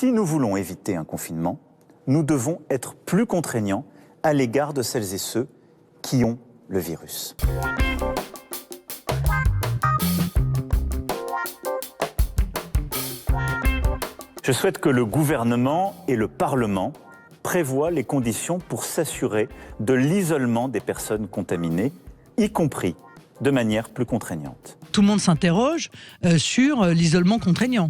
Si nous voulons éviter un confinement, nous devons être plus contraignants à l'égard de celles et ceux qui ont le virus. Je souhaite que le gouvernement et le Parlement prévoient les conditions pour s'assurer de l'isolement des personnes contaminées, y compris de manière plus contraignante. Tout le monde s'interroge sur l'isolement contraignant.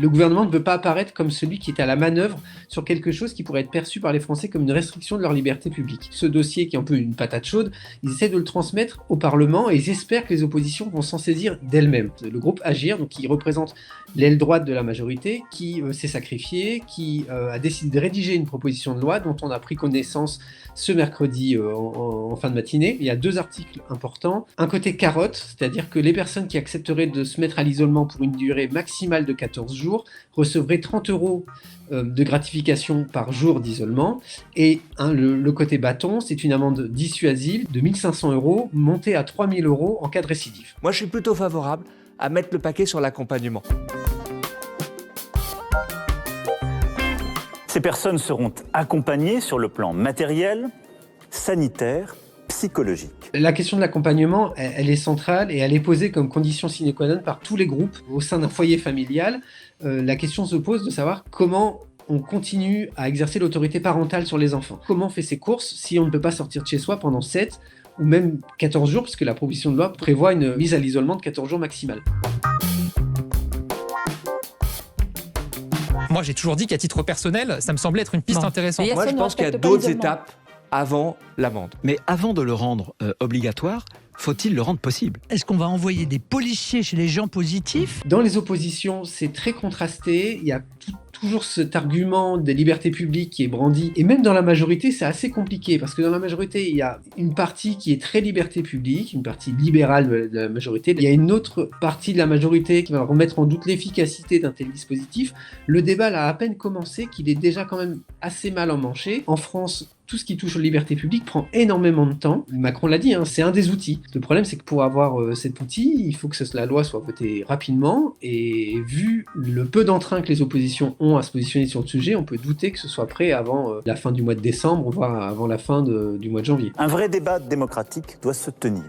Le gouvernement ne veut pas apparaître comme celui qui est à la manœuvre sur quelque chose qui pourrait être perçu par les Français comme une restriction de leur liberté publique. Ce dossier, qui est un peu une patate chaude, ils essaient de le transmettre au Parlement et ils espèrent que les oppositions vont s'en saisir d'elles-mêmes. Le groupe Agir, donc, qui représente l'aile droite de la majorité, qui s'est sacrifié, qui a décidé de rédiger une proposition de loi dont on a pris connaissance ce mercredi en fin de matinée. Il y a 2 articles importants. Un côté carotte, c'est-à-dire que les personnes qui accepteraient de se mettre à l'isolement pour une durée maximale de 14 jours recevraient 30 € de gratification par jour d'isolement. Et le côté bâton, c'est une amende dissuasive de 1 500 € montée à 3 000 € en cas de récidive. Moi, je suis plutôt favorable à mettre le paquet sur l'accompagnement. Ces personnes seront accompagnées sur le plan matériel, sanitaire, psychologique. La question de l'accompagnement, elle est centrale et elle est posée comme condition sine qua non par tous les groupes. Au sein d'un foyer familial, la question se pose de savoir comment on continue à exercer l'autorité parentale sur les enfants. Comment on fait ses courses si on ne peut pas sortir de chez soi pendant 7 ou même 14 jours, puisque la proposition de loi prévoit une mise à l'isolement de 14 jours maximale. Moi, j'ai toujours dit qu'à titre personnel, ça me semblait être une piste intéressante. Moi, je pense qu'il y a d'autres étapes avant l'amende. Mais avant de le rendre obligatoire, faut-il le rendre possible ? Est-ce qu'on va envoyer des policiers chez les gens positifs ? Dans les oppositions, c'est très contrasté. Il y a toujours cet argument des libertés publiques qui est brandi. Et même dans la majorité, c'est assez compliqué. Parce que dans la majorité, il y a une partie qui est très liberté publique, une partie libérale de la majorité. Il y a une autre partie de la majorité qui va remettre en doute l'efficacité d'un tel dispositif. Le débat là, a à peine commencé, qu'il est déjà quand même assez mal emmanché. En France, tout ce qui touche aux libertés publiques prend énormément de temps. Macron l'a dit, c'est un des outils. Le problème, c'est que pour avoir cet outil, il faut que la loi soit votée rapidement. Et vu le peu d'entrain que les oppositions ont à se positionner sur le sujet, on peut douter que ce soit prêt avant la fin du mois de décembre, voire avant la fin du mois de janvier. Un vrai débat démocratique doit se tenir.